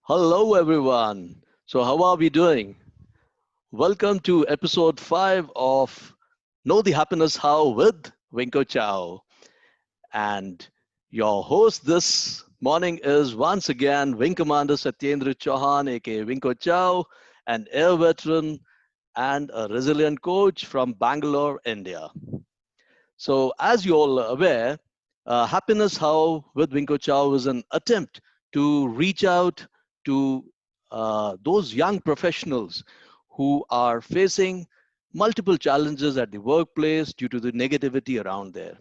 Hello, everyone. So, how are we doing? Welcome to episode 5 of Know the Happiness How with Winko Chow. And your host this morning is once again Wing Commander Satyendra Chauhan, aka Winko Chow, an air veteran and a resilient coach from Bangalore, India. So, as you all are aware, Happiness How with Winko Chow is an attempt to reach out to those young professionals who are facing multiple challenges at the workplace due to the negativity around there.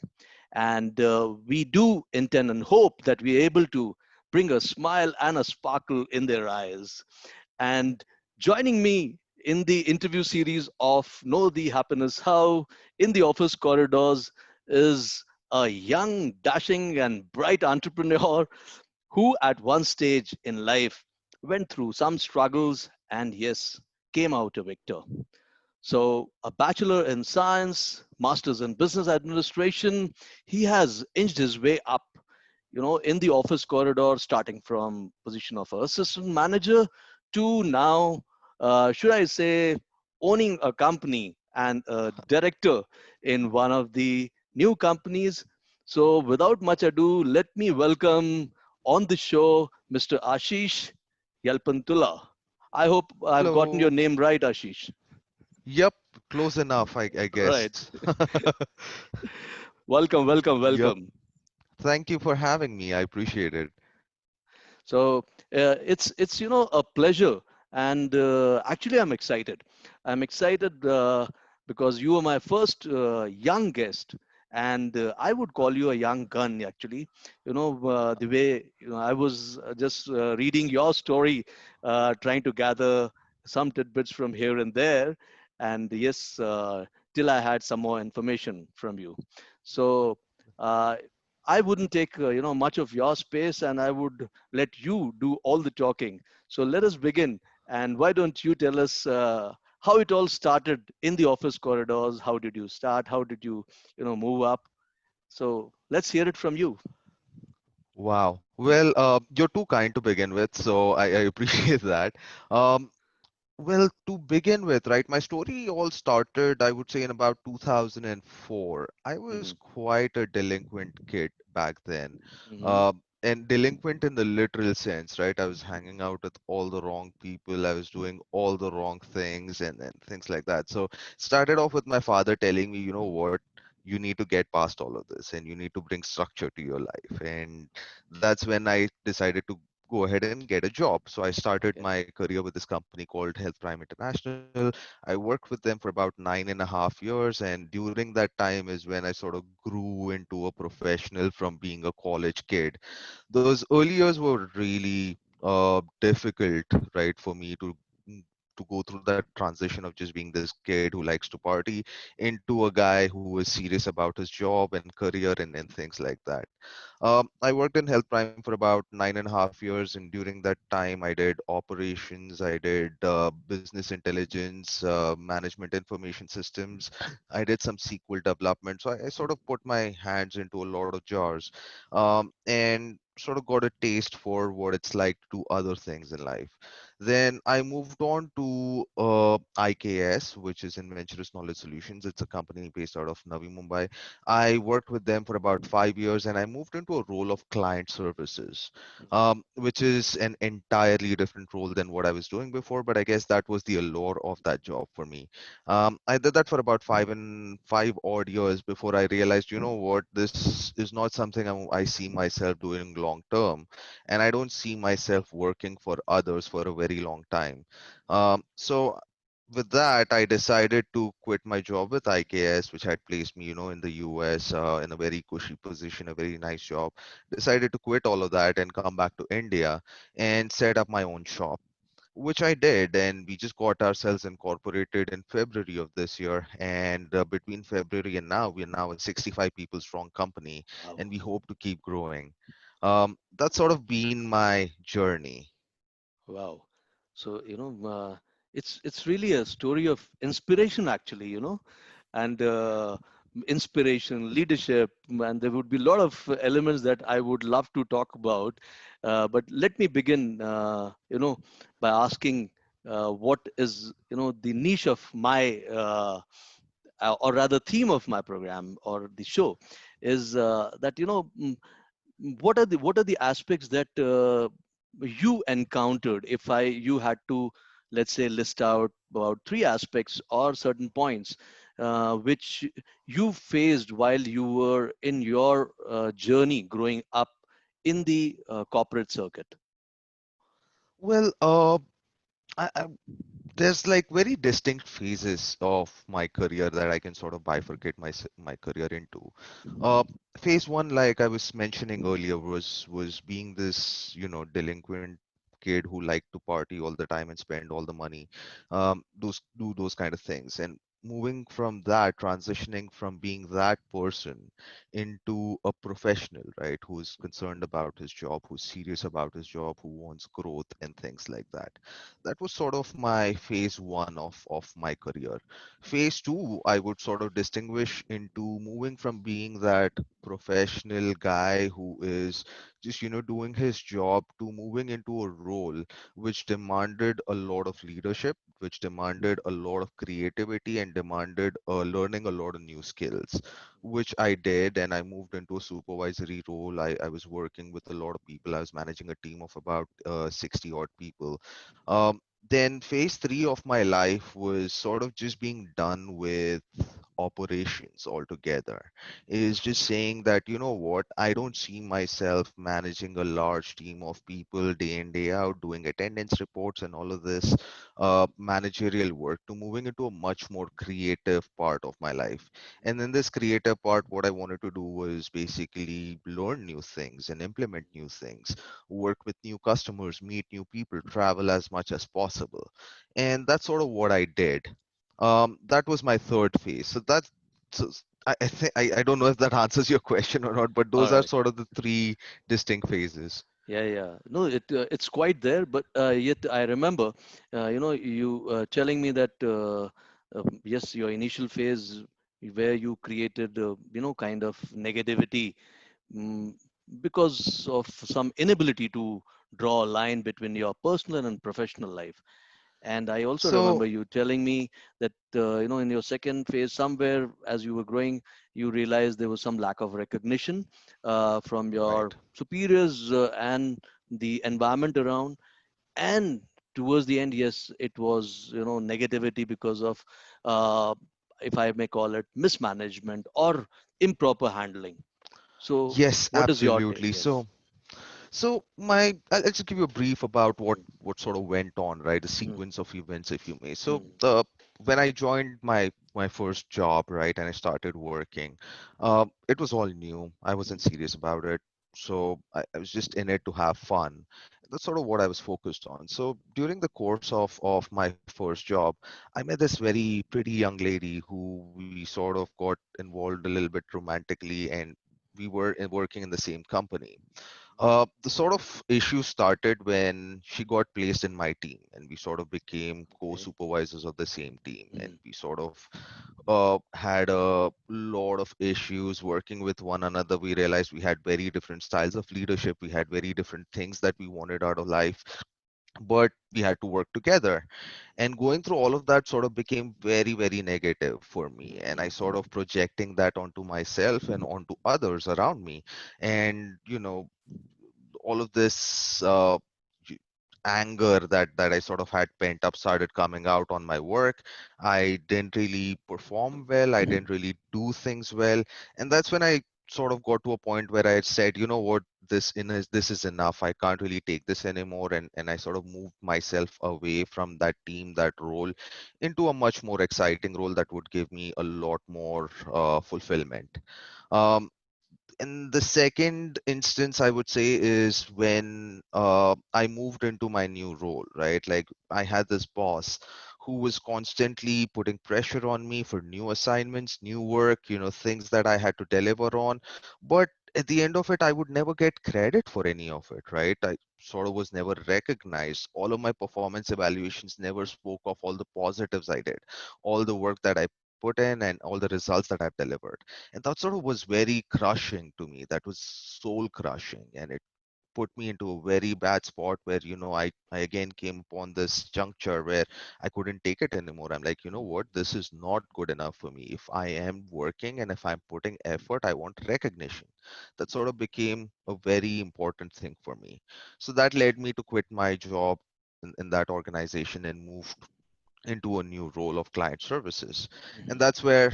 And we do intend and hope that we're able to bring a smile and a sparkle in their eyes. And joining me in the interview series of Know the Happiness How in the office corridors is a young, dashing, and bright entrepreneur who, at one stage in life, went through some struggles and, yes, came out a victor. So, a bachelor in science, master's in business administration, he has inched his way up, in the office corridor, starting from position of assistant manager to now, should I say, owning a company and a director in one of the new companies. So, without much ado, let me welcome on the show Mr. Ashish Yellapantula. I hope I've gotten your Hello. name right, Ashish. Yep, close enough, I Right. guess. Welcome, welcome, Yep. welcome. Thank you for having me. I appreciate it. So it's a pleasure, and actually I'm excited. I'm excited because you are my first young guest, and I would call you a young gun actually. The way I was just reading your story, trying to gather some tidbits from here and there, and yes, till I had some more information from you. So. Uh, I wouldn't take much of your space, and I would let you do all the talking. So let us begin. And why don't you tell us how it all started in the office corridors? How did you start? How did you, move up? So let's hear it from you. Wow. Well, you're too kind to begin with, so I appreciate that. Um, well, to begin with, right, my story all started, I would say, in about 2004. I was Hmm. quite a delinquent kid back then. Hmm. And delinquent in the literal sense, right? I was hanging out with all the wrong people. I was doing all the wrong things and things like that. So started off with my father telling me, you know what, you need to get past all of this and you need to bring structure to your life. And that's when I decided to go ahead and get a job. So I started Okay. my career with this company called Health Prime International. I worked with them for about 9.5 years, and during that time is when I sort of grew into a professional from being a college kid. Those early years were really difficult, right, for me to go through that transition of just being this kid who likes to party into a guy who is serious about his job and career and things like that. I worked in Health Prime for about 9.5 years, and during that time, I did operations, I did business intelligence, management information systems, I did some SQL development. So I sort of put my hands into a lot of jars, and sort of got a taste for what it's like to do other things in life. Then I moved on to IKS, which is Inventurous Knowledge Solutions. It's a company based out of Navi Mumbai. I worked with them for about 5 years, and I moved into a role of client services, which is an entirely different role than what I was doing before. But I guess that was the allure of that job for me. I did that for about 5 odd years before I realized, you know what, this is not something I see myself doing long term, and I don't see myself working for others for a very long time. So with that, I decided to quit my job with IKS, which had placed me, in the US in a very cushy position, a very nice job. Decided to quit all of that and come back to India and set up my own shop, which I did. And we just got ourselves incorporated in February of this year. And between February and now, we are now a 65 people strong company, Wow. and we hope to keep growing. That's sort of been my journey. Wow. So, it's really a story of inspiration, actually, and inspiration, leadership, and there would be a lot of elements that I would love to talk about. But let me begin, by asking what is, the niche of my, or rather, theme of my program or the show, is that what are the aspects that you encountered, if I you had to, let's say, list out about three aspects or certain points which you faced while you were in your journey growing up in the corporate circuit. Well, I there's like very distinct phases of my career that I can sort of bifurcate my career into. Uh, Phase one, like I was mentioning earlier, was being this, delinquent kid who liked to party all the time and spend all the money, do those kind of things, and moving from that, transitioning from being that person into a professional, right, who's concerned about his job, who's serious about his job, who wants growth and things like that. That was sort of my phase one of my career. Phase two, I would sort of distinguish into moving from being that professional guy who is just, doing his job, to moving into a role which demanded a lot of leadership, which demanded a lot of creativity, and demanded learning a lot of new skills, which I did. And I moved into a supervisory role. I was working with a lot of people. I was managing a team of about 60 odd people. Then phase three of my life was sort of just being done with operations altogether. Is just saying that, you know what, I don't see myself managing a large team of people day in, day out, doing attendance reports and all of this managerial work, to moving into a much more creative part of my life. And in this creative part, what I wanted to do was basically learn new things and implement new things, work with new customers, meet new people, travel as much as possible. And that's sort of what I did. That was my third phase. So that's so I think I don't know if that answers your question or not, but All those are right. sort of the three distinct phases. Yeah, yeah. No, it's quite there, but yet I remember, you telling me that yes, your initial phase where you created, kind of negativity, mm, because of some inability to draw a line between your personal and professional life. And I also remember So, you telling me that, in your second phase, somewhere as you were growing, you realized there was some lack of recognition from your right. superiors and the environment around. And towards the end, yes, it was, negativity because of, uh, if I may call it, mismanagement or improper handling. So, Yes, what is your take? absolutely. Yes. So I'll just give you a brief about what Mm, sort of went on, right? The mm, sequence of events, if you may. So mm, when I joined my first job, right, and I started working, it was all new. I wasn't mm, serious about it, so I was just in it to have fun. That's sort of what I was focused on. So during the course of my first job, I met this very pretty young lady who we sort of got involved a little bit romantically, and we were working in the same company. The sort of issue started when she got placed in my team, and we sort of became okay. co-supervisors of the same team, and Mm, we sort of had a lot of issues working with one another. We realized we had very different styles of leadership. We had very different things that we wanted out of life, but we had to work together. And going through all of that sort of became very, very negative for me, and I sort of projecting that onto myself and onto others around me. And all of this y- anger that I sort of had pent up started coming out on my work. I didn't really perform well. I didn't really do things well, and that's when I sort of got to a point where I said, you know what, this is enough. I can't really take this anymore, and I sort of moved myself away from that team, that role, into a much more exciting role that would give me a lot more fulfillment. Um, and the second instance I would say is when I moved into my new role, right? Like I had this boss who was constantly putting pressure on me for new assignments, new work, things that I had to deliver on. But at the end of it, I would never get credit for any of it, right? I sort of was never recognized. All of my performance evaluations never spoke of all the positives I did, all the work that I put in and all the results that I've delivered. And that sort of was very crushing to me. That was soul crushing. And it put me into a very bad spot where, I again came upon this juncture where I couldn't take it anymore. I'm like, you know what, this is not good enough for me. If I am working and if I'm putting effort, I want recognition. That sort of became a very important thing for me. So that led me to quit my job in that organization and move into a new role of client services. And Mhm, that's where,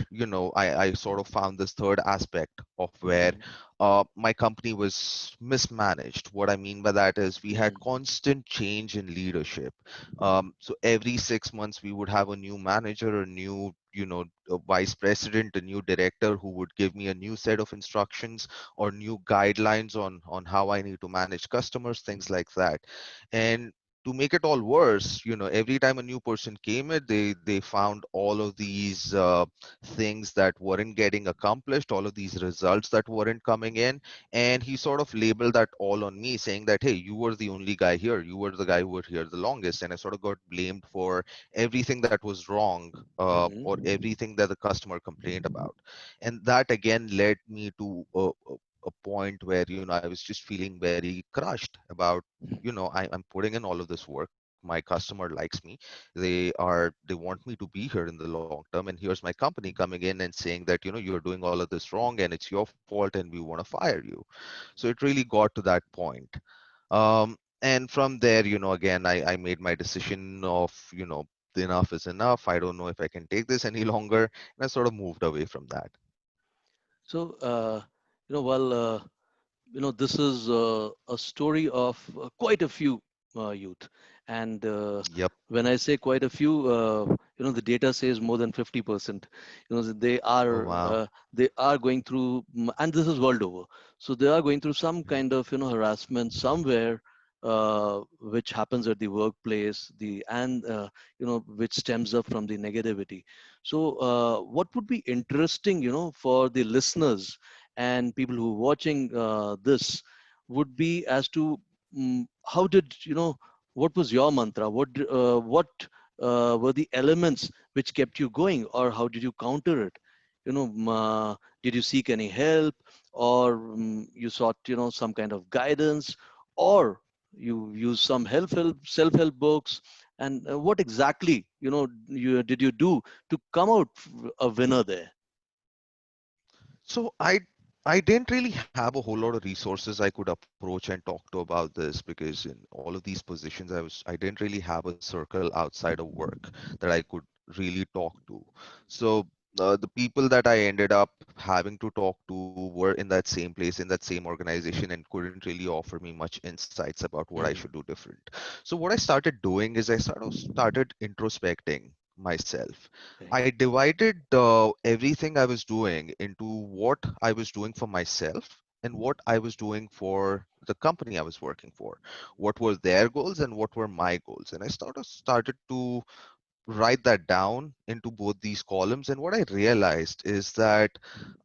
I sort of found this third aspect of where mhm, my company was mismanaged. What I mean by that is we had mhm, constant change in leadership. So every 6 months we would have a new manager, a new, a vice president, a new director who would give me a new set of instructions or new guidelines on how I need to manage customers, things like that. And to make it all worse, every time a new person came in, they found all of these things that weren't getting accomplished, all of these results that weren't coming in, and he sort of labeled that all on me, saying that, hey, you were the only guy here, you were the guy who were here the longest, and I sort of got blamed for everything that was wrong, or mhm, everything that the customer complained about. And that again led me to a point where I was just feeling very crushed about, I'm putting in all of this work. My customer likes me. They want me to be here in the long term, and here's my company coming in and saying that, you're doing all of this wrong and it's your fault and we want to fire you. So it really got to that point. And from there, again, I made my decision of, enough is enough. I don't know if I can take this any longer, and I sort of moved away from that. So, well, this is a story of quite a few youth, and Yep. when I say quite a few, the data says more than 50%. They Oh, are wow. they are going through, and this is world over. So they are going through some kind of harassment somewhere, which happens at the workplace, and which stems up from the negativity. So what would be interesting, for the listeners and people who are watching this would be as to how did what was your mantra, what were the elements which kept you going, or how did you counter it? Did you seek any help, or you sought some kind of guidance, or you used some self-help books, and what exactly did you do to come out a winner there? So I didn't really have a whole lot of resources I could approach and talk to about this, because in all of these positions I didn't really have a circle outside of work that I could really talk to. So the people that I ended up having to talk to were in that same place, in that same organization, and couldn't really offer me much insights about what I should Mhm. do different. So what I started doing is I sort of started introspecting myself. Okay. I divided everything I was doing into what I was doing for myself and what I was doing for the company I was working for. What were their goals and what were my goals? And I started to write that down into both these columns. And what I realized is that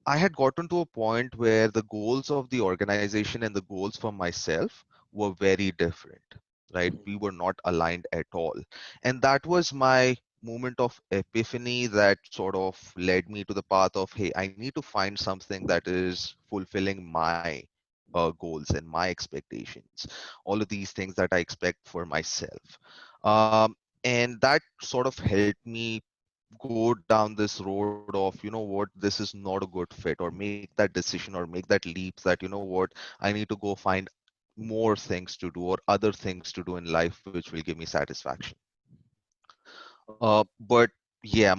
I had gotten to a point where the goals of the organization and the goals for myself were very different, right? Mhm. We were not aligned at all. And that was my moment of epiphany that sort of led me to the path of, hey, I need to find something that is fulfilling my goals and my expectations, all of these things that I expect for myself. Um, and that sort of helped me go down this road of, what, this is not a good fit, or make that decision or make that leap that, what, I need to go find more things to do or other things to do in life which will give me satisfaction. But yeah,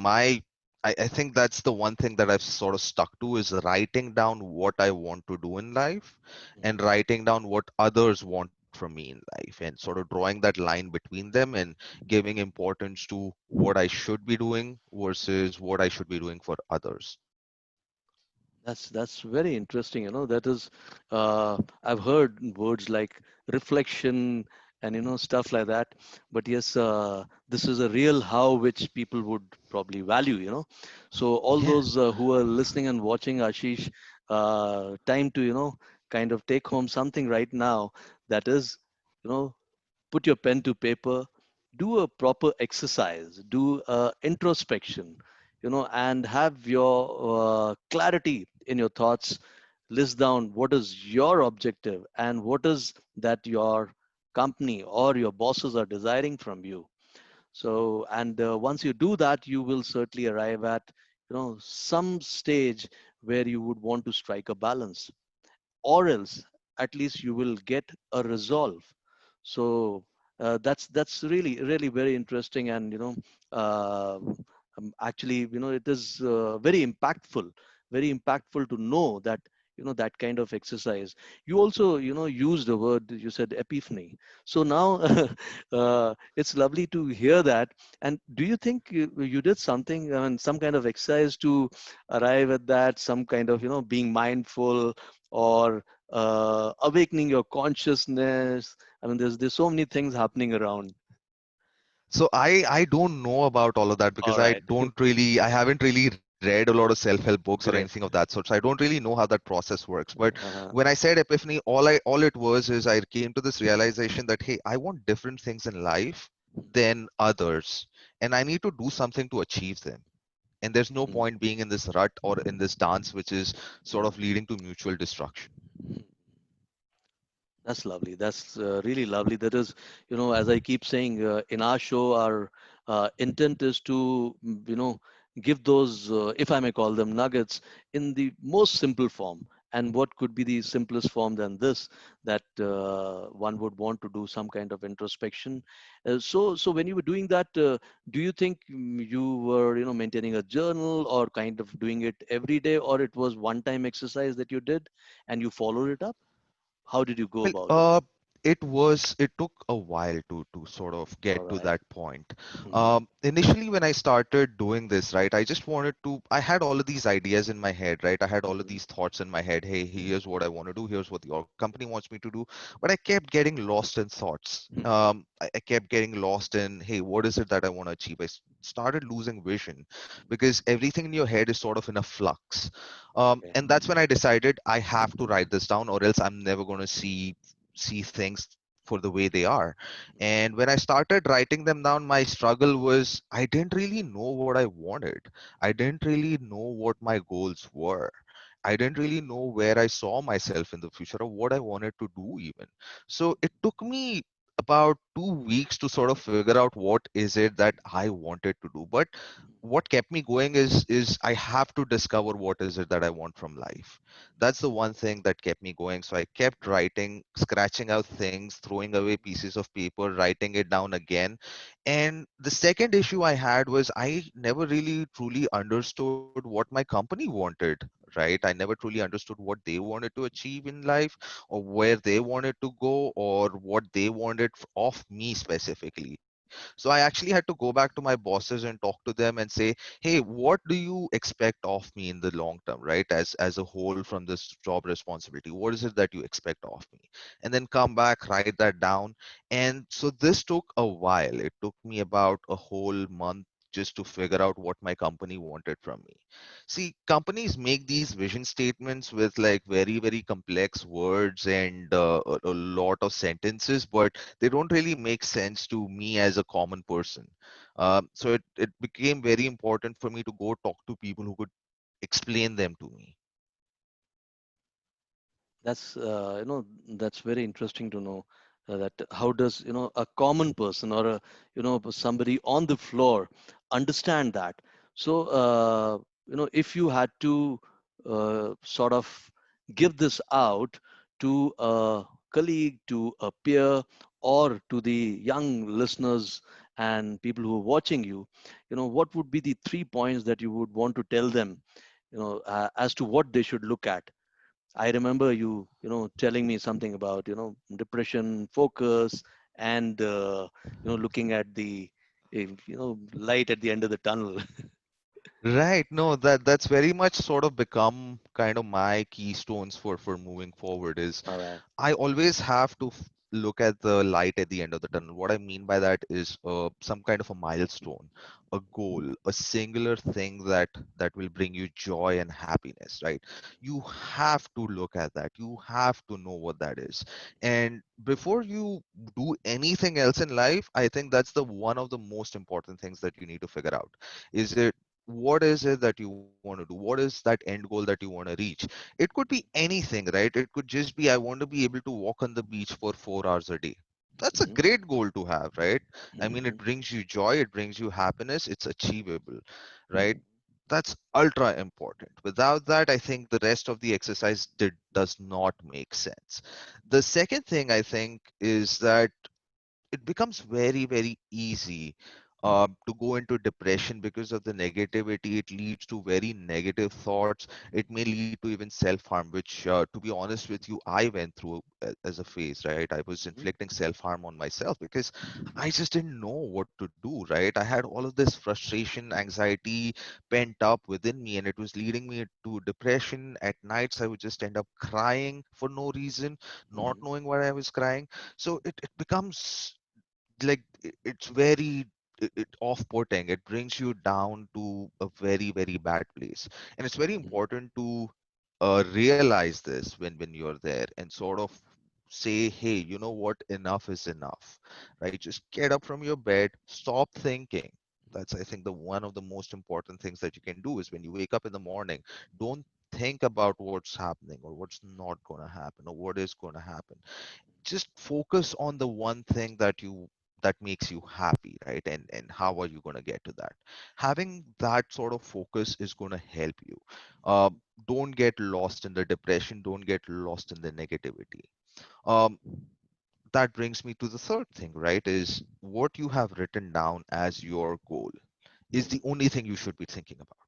I think that's the one thing that I've sort of stuck to, is writing down what I want to do in life and Mhm. writing down what others want from me in life, and sort of drawing that line between them and giving importance to what I should be doing versus what I should be doing for others. That's very interesting. That is, I've heard words like reflection and stuff like that. But yes, this is a real how which people would probably value. So all Yeah. those who are listening and watching, Ashish, time to kind of take home something right now. That is, you know, put your pen to paper, do a proper exercise, do introspection, and have your clarity in your thoughts. List down what is your objective and what is that your company or your bosses are desiring from you. So, and once you do that, you will certainly arrive at, some stage where you would want to strike a balance, or else at least you will get a resolve. So that's really very interesting, and uh, actually, it is very impactful to know that, that kind of exercise. You also, used a word, you said epiphany. So now it's lovely to hear that. And do you think you did something, I mean, some kind of exercise to arrive at that, some kind of, being mindful, or awakening your consciousness? I mean, there's so many things happening around. So I don't know about all of that All because right. I haven't really read a lot of self-help books or anything Great. of that sort. So I don't really know how that process works. But Uh-huh. when I said epiphany, all it was is I came to this realization that hey, I want different things in life than others, and I need to do something to achieve them. And there's no Mhm. point being in this rut or in this dance, which is sort of leading to mutual destruction. That's lovely. That's really lovely. That is, as I keep saying, in our show, our intent is to, give those, if I may call them nuggets, in the most simple form. And what could be the simplest form than this, that one would want to do some kind of introspection. So when you were doing that, do you think you were, maintaining a journal, or kind of doing it every day, or it was one-time exercise that you did and you followed it up? How did you go Well, about it? it took a while to sort of get All to right. that point. Mhm. Initially, when I started doing this, right, I had all of these ideas in my head, right? I had all of Mhm. these thoughts in my head. Hey, here's what I want to do. Here's what your company wants me to do. But I kept getting lost in thoughts. Mhm. I kept getting lost in, hey, what is it that I want to achieve? Started losing vision because everything in your head is sort of in a flux. Okay. And that's when I decided I have to write this down, or else I'm never going to see things for the way they are. And when I started writing them down, my struggle was I didn't really know what I wanted. I didn't really know what my goals were. I didn't really know where I saw myself in the future or what I wanted to do even. So it took me about 2 weeks to sort of figure out what is it that I wanted to do. But what kept me going is I have to discover what is it that I want from life. That's the one thing that kept me going. So I kept writing, scratching out things, throwing away pieces of paper, writing it down again. And the second issue I had was I never really truly understood what my company wanted, right? I never truly understood what they wanted to achieve in life or where they wanted to go or what they wanted of me specifically. So I actually had to go back to my bosses and talk to them and say, hey, what do you expect of me in the long term, right? As a whole from this job responsibility, what is it that you expect of me? And then come back, write that down. And so this took a while. It took me about a whole month just to figure out what my company wanted from me. See, companies make these vision statements with like very complex words and a lot of sentences, but they don't really make sense to me as a common person. So it became very important for me to go talk to people who could explain them to me. That's that's very interesting to know, that how does, a common person, or a, somebody on the floor understand that. So if you had to sort of give this out to a colleague, to a peer, or to the young listeners and people who are watching you, what would be the 3 points that you would want to tell them, as to what they should look at? I remember you, telling me something about, depression, focus, and looking at the, light at the end of the tunnel. Right. No, that's very much sort of become kind of my keystones for moving forward is All right. I always have to look at the light at the end of the tunnel. What I mean by that is some kind of a milestone, a goal, a singular thing that will bring you joy and happiness, right? You have to look at that. You have to know what that is. And before you do anything else in life, I think that's the one of the most important things that you need to figure out. Is it what is it that you want to do? What is that end goal that you want to reach? It could be anything, right? It could just be, I want to be able to walk on the beach for 4 hours a day. That's a Hmm. great goal to have, right? I mean, it Hmm. brings you joy, it brings you happiness, it's achievable, right? That's ultra important. Without that, I think the rest of the exercise does not make sense. The second thing I think is that it becomes very, very easy to go into depression because of the negativity. It leads to very negative thoughts. It may lead to even self-harm, which, to be honest with you, I went through as a phase, right? I was Hmm. inflicting self-harm on myself because I just didn't know what to do, right? I had all of this frustration, anxiety pent up within me, and it was leading me to depression. At nights, I would just end up crying for no reason, not Hmm. knowing why I was crying. So it becomes like it's very off-putting. It brings you down to a very, very bad place, and it's very Hmm. important to realize this when you're there and sort of say, hey, you know what, enough is enough, right? Just get up from your bed, stop thinking. That's, I think, the one of the most important things that you can do is when you wake up in the morning, don't think about what's happening or what's not going to happen or what is going to happen. Just focus on the one thing that makes you happy, right? And how are you going to get to that? Having that sort of focus is going to help you. uh, don't get lost in the depression, don't get lost in the negativity. um, that brings me to the third thing, right? Is what you have written down as your goal is the only thing you should be thinking about.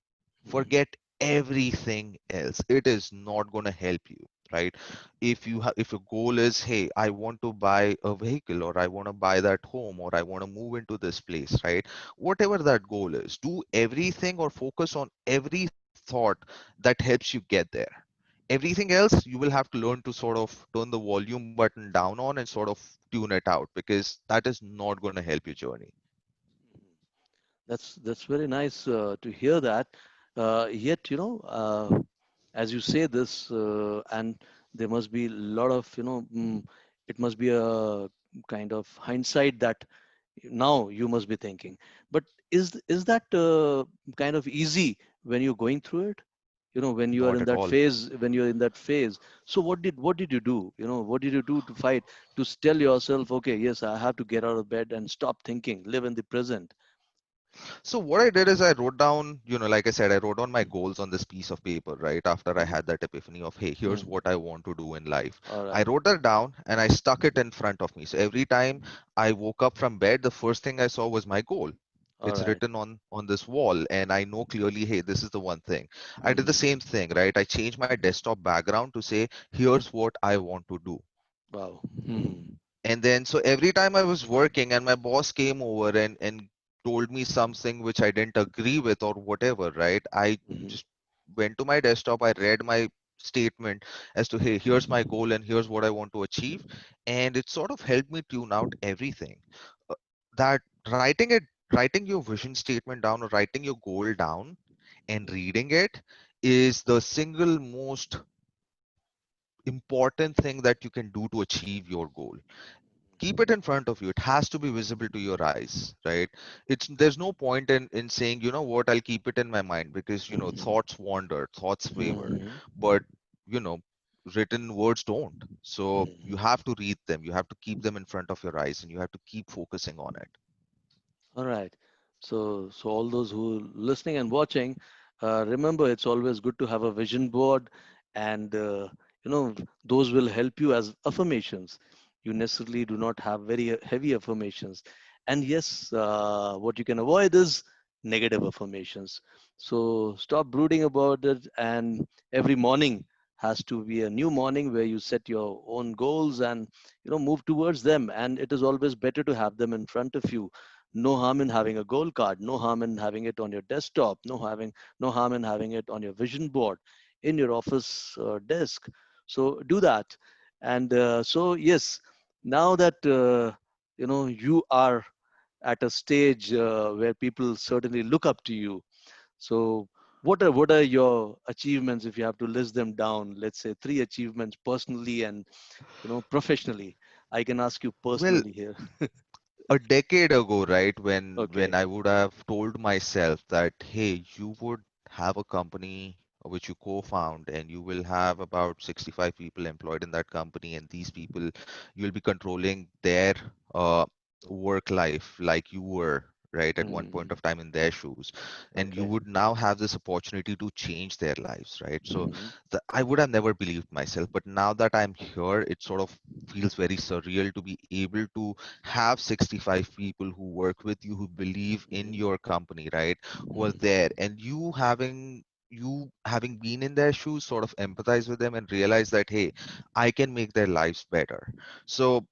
Hmm. Forget everything else. It is not going to help you, right? If your goal is, hey, I want to buy a vehicle, or I want to buy that home, or I want to move into this place, right? Whatever that goal is, do everything or focus on every thought that helps you get there. Everything else you will have to learn to sort of turn the volume button down on and sort of tune it out, because that is not going to help your journey. That's very nice to hear that. Yet, as you say this, and there must be a lot of, it must be a kind of hindsight that now you must be thinking. But is that kind of easy when you're going through it? When you are Not in at that all. phase, when you're in that phase. So what did you do? What did you do to fight, to tell yourself, okay, yes, I have to get out of bed and stop thinking, live in the present. So what I did is I wrote down, like I said, I wrote down my goals on this piece of paper, right? After I Hmm. had that epiphany of, hey, here's Hmm. what I want to do in life. All I right. wrote that down and I stuck it in front of me. So every time I woke up from bed, the first thing I saw was my goal. All It's right. written on this wall, and I know clearly, hey, this is the one thing. I did the Hmm. same thing, right? I changed my desktop background to say, here's what I want to do. Wow. Hmm. And then, so every time I was working and my boss came over and told me something which I didn't agree with or whatever, right? I Hmm. just went to my desktop, I read my statement as to, hey, here's my goal and here's what I want to achieve. And it sort of helped me tune out everything. Uh, That writing your vision statement down or writing your goal down and reading it is the single most important thing that you can do to achieve your goal. Keep it in front of you. It has to be visible to your eyes, right? It's There's no point in saying, you know what, I'll keep it in my mind, because Hmm. thoughts wander, thoughts waver, Hmm. but you know written words don't. So you Hmm. have to read them, you have to keep them in front of your eyes, and you have to keep focusing on it. All right. So all those who listening and watching, remember it's always good to have a vision board, and those will help you as affirmations. You necessarily do not have very heavy affirmations, and yes, what you can avoid is negative affirmations. So stop brooding about it, and every morning has to be a new morning where you set your own goals and move towards them. And it is always better to have them in front of you. No harm in having a goal card, no harm in having it on your desktop, no harm in having it on your vision board in your office desk. So do that. And so yes, now that you are at a stage where people certainly look up to you. So what are your achievements, if you have to list them down? Let's say three achievements personally and professionally. I can ask you Well, personally here. a decade ago, right, when Okay. I would have told myself that, hey, you would have a company which you co-found and you will have about 65 people employed in that company, and these people, you'll be controlling their uh, work life like you were, right, at one point Hmm. of time in their shoes, and you Okay. would now have this opportunity to change their lives, right? So Hmm. I would have never believed myself, but now that I'm here, it sort of feels very surreal to be able to have 65 people who work with you, who believe in your company, right? Who are there, and you having been in their shoes, sort of empathize with them and realize that, hey, I can make their lives better. So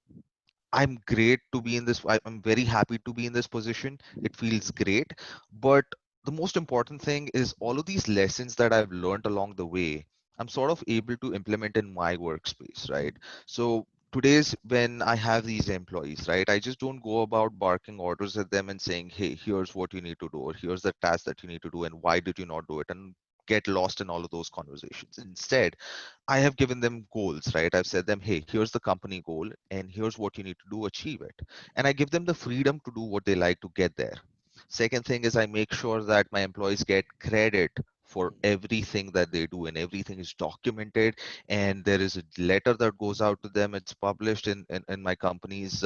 I'm great to be in this. I'm very happy to be in this position. It feels great. But the most important thing is all of these lessons that I've learned along the way, I'm sort of able to implement in my workspace, right? So today's when I have these employees, right, I just don't go about barking orders at them and saying, hey, here's what you need to do, or here's the task that you need to do, and why did you not do it? And get lost in all of those conversations. Instead, I have given them goals, right? I've said them, hey, here's the company goal, and here's what you need to do achieve it. And I give them the freedom to do what they like to get there. Second thing is I make sure that my employees get credit for everything that they do, and everything is documented, and there is a letter that goes out to them. It's published in my company's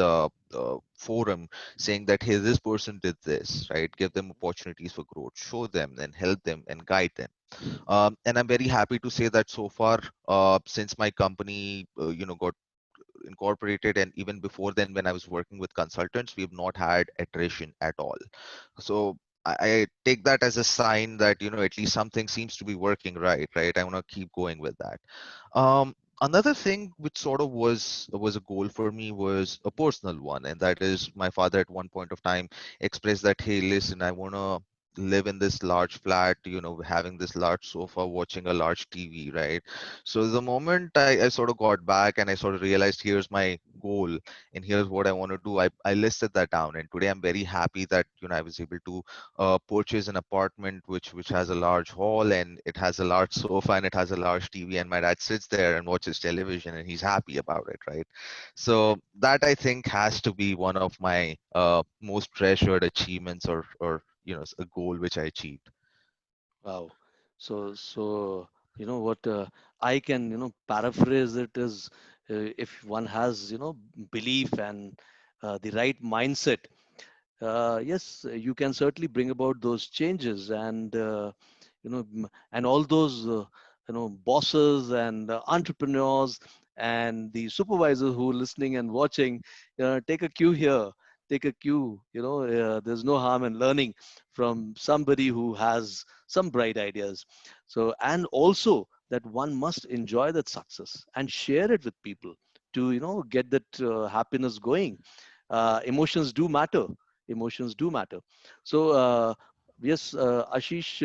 forum, saying that, hey, this person did this, right? Give them opportunities for growth, show them and help them and guide them. And I'm very happy to say that so far, since my company, got incorporated, and even before then, when I was working with consultants, we've not had attrition at all. So I take that as a sign that, at least something seems to be working right, right? I want to keep going with that. Another thing which sort of was a goal for me was a personal one, and that is my father at one point of time expressed that, hey, listen, I want to live in this large flat, having this large sofa, watching a large TV, right? So the moment I sort of got back and I sort of realized, here's my goal and here's what I want to do, I listed that down. And today I'm very happy that, I was able to purchase an apartment which has a large hall, and it has a large sofa, and it has a large TV, and my dad sits there and watches television and he's happy about it, right? So that, I think, has to be one of my most treasured achievements, or a goal which I achieved. Wow. So you know what I can paraphrase it is, if one has belief and the right mindset, yes, you can certainly bring about those changes, and and all those bosses and entrepreneurs and the supervisors who are listening and watching, take a cue here, take a cue. There's no harm in learning from somebody who has some bright ideas. So, and also that one must enjoy that success and share it with people to get that happiness going. Emotions do matter. Emotions do matter. So, yes, Ashish,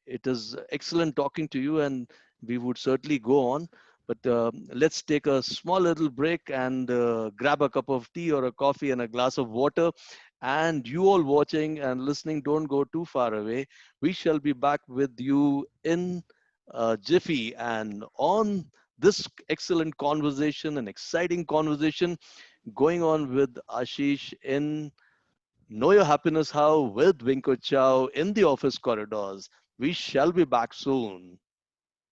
it is excellent talking to you, and we would certainly go on. But let's take a small little break and grab a cup of tea or a coffee and a glass of water. And you all watching and listening, don't go too far away. We shall be back with you in Jiffy, and on this excellent conversation, an exciting conversation going on with Ashish in Know Your Happiness How with Winko Chow in the office corridors. We shall be back soon.